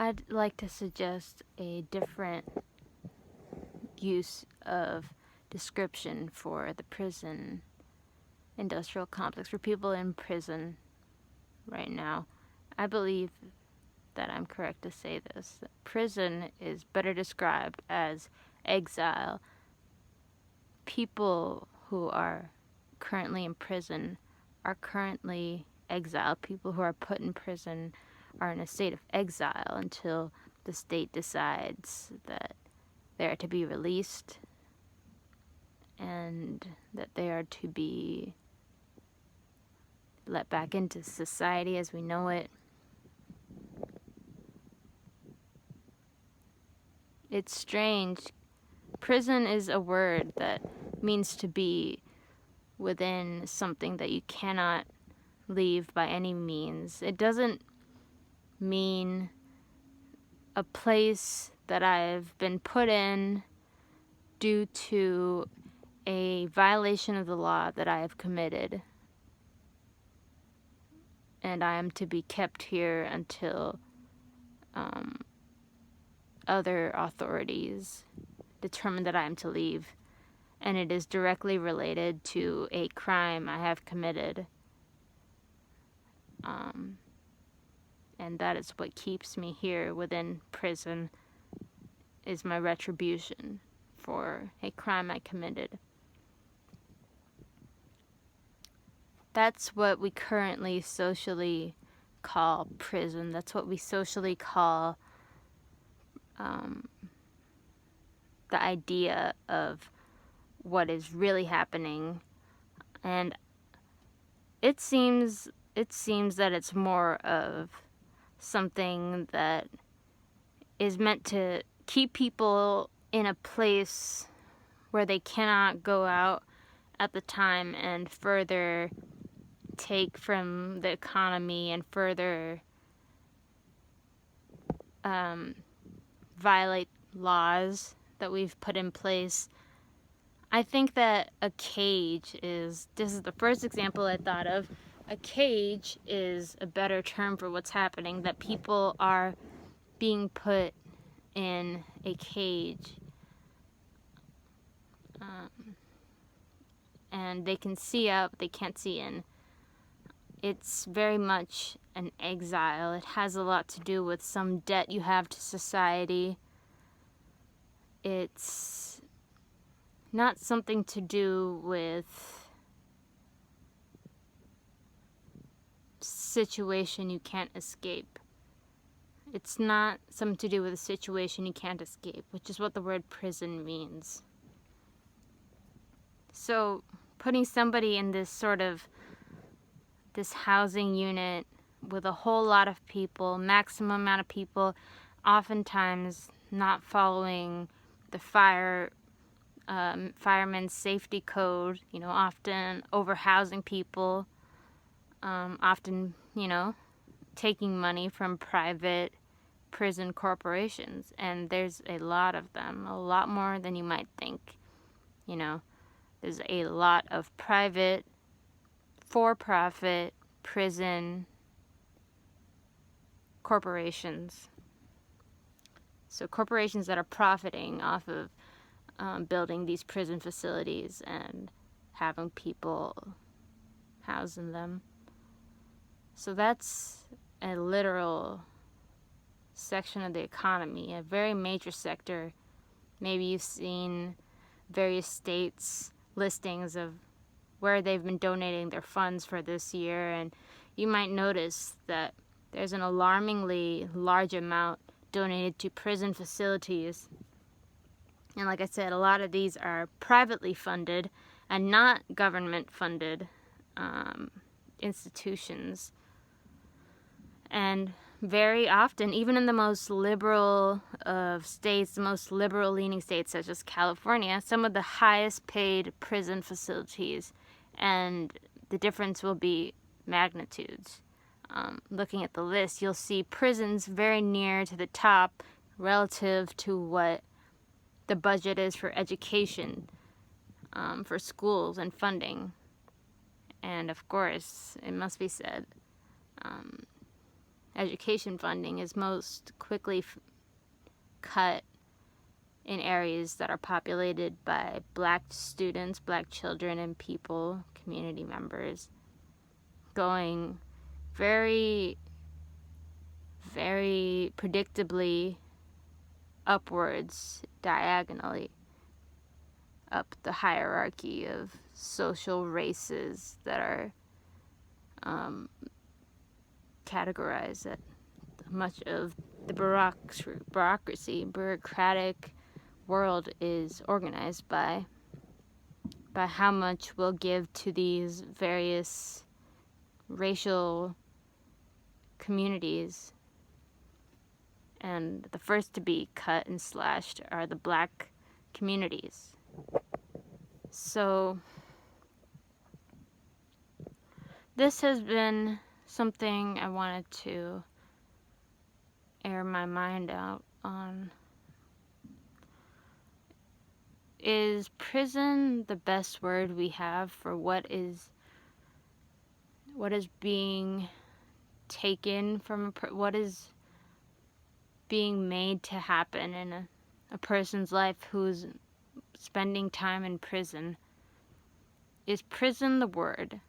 I'd like to suggest a different use of description for the prison industrial complex, for people in prison right now. I believe that I'm correct to say this. Prison is better described as exile. People who are currently in prison are currently exiled. People who are put in prison are in a state of exile until the state decides that they are to be released and that they are to be let back into society as we know it. It's strange. Prison is a word that means to be within something that you cannot leave by any means. It doesn't mean a place that I've been put in due to a violation of the law that I have committed, and I am to be kept here until other authorities determine that I am to leave, and it is directly related to a crime I have committed. And that is what keeps me here within prison, is my retribution for a crime I committed. That's what we currently socially call prison. That's what we socially call the idea of what is really happening. And it seems that it's more of something that is meant to keep people in a place where they cannot go out at the time and further take from the economy and further violate laws that we've put in place. I think that a cage this is the first example I thought of. A cage is a better term for what's happening, that people are being put in a cage. And they can see out, but they can't see in. It's very much an exile. It has a lot to do with some debt you have to society. It's not something to do with situation you can't escape. It's not something to do with a situation you can't escape, which is what the word prison means. So putting somebody in this housing unit with a whole lot of people, maximum amount of people, oftentimes not following the fireman's safety code, often overhousing people, often, taking money from private prison corporations. And there's a lot of them, a lot more than you might think. There's a lot of private, for-profit prison corporations. So corporations that are profiting off of building these prison facilities and having people housed in them. So that's a literal section of the economy, a very major sector. Maybe you've seen various states' listings of where they've been donating their funds for this year, and you might notice that there's an alarmingly large amount donated to prison facilities. And like I said, a lot of these are privately funded and not government funded institutions. And very often, even in the most liberal of states, the most liberal leaning states such as California, some of the highest paid prison facilities, and the difference will be magnitudes. Looking at the list, you'll see prisons very near to the top relative to what the budget is for education, for schools and funding. And of course, it must be said, education funding is most quickly cut in areas that are populated by Black students, Black children, and people, community members, going very, very predictably upwards, diagonally, up the hierarchy of social races that are categorized that much of the bureaucratic world is organized by how much we'll give to these various racial communities. And the first to be cut and slashed are the Black communities. So this has been something I wanted to air my mind out on. Is prison the best word we have for what is being taken from what is being made to happen in a person's life who's spending time in prison? Is prison the word?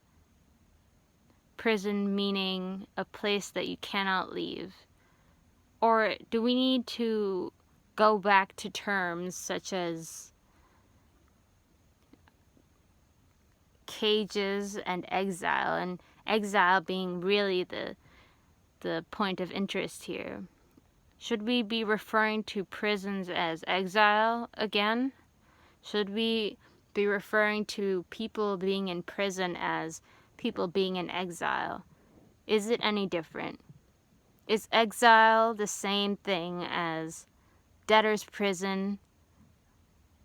Prison meaning a place that you cannot leave? Or do we need to go back to terms such as cages and exile being really the point of interest here? Should we be referring to prisons as exile again? Should we be referring to people being in prison as people being in exile? Is it any different? Is exile the same thing as debtor's prison,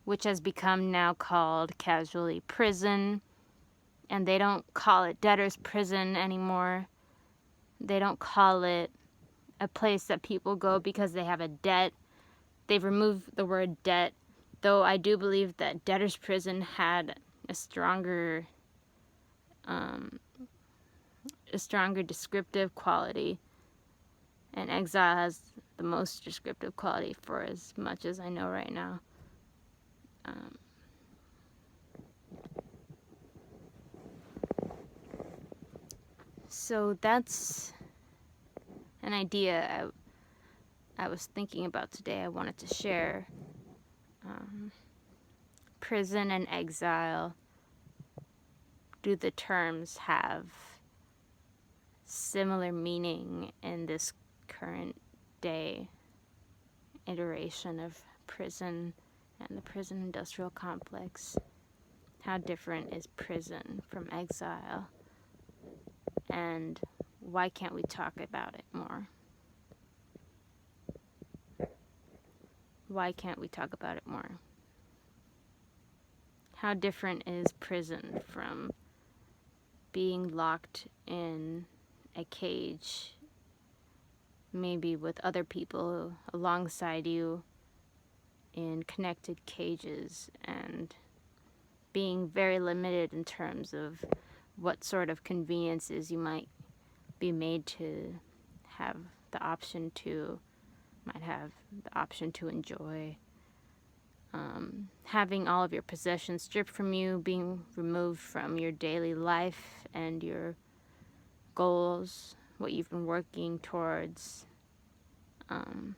which has become now called casually prison, and they don't call it debtor's prison anymore? They don't call it a place that people go because they have a debt. They've removed the word debt, though I do believe that debtor's prison had a stronger descriptive quality, and exile has the most descriptive quality for as much as I know right now. So that's an idea I was thinking about today. I wanted to share. Prison and exile. Do the terms have similar meaning in this current day iteration of prison and the prison industrial complex? How different is prison from exile? And why can't we talk about it more? Why can't we talk about it more? How different is prison from being locked in a cage, maybe with other people alongside you in connected cages, and being very limited in terms of what sort of conveniences you might be made to have the option to enjoy. Having all of your possessions stripped from you, being removed from your daily life and your goals, what you've been working towards. And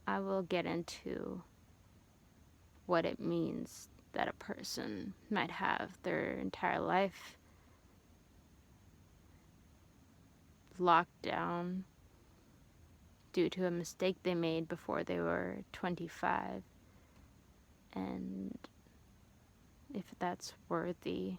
I will get into what it means that a person might have their entire life locked down due to a mistake they made before they were 25, and if that's worthy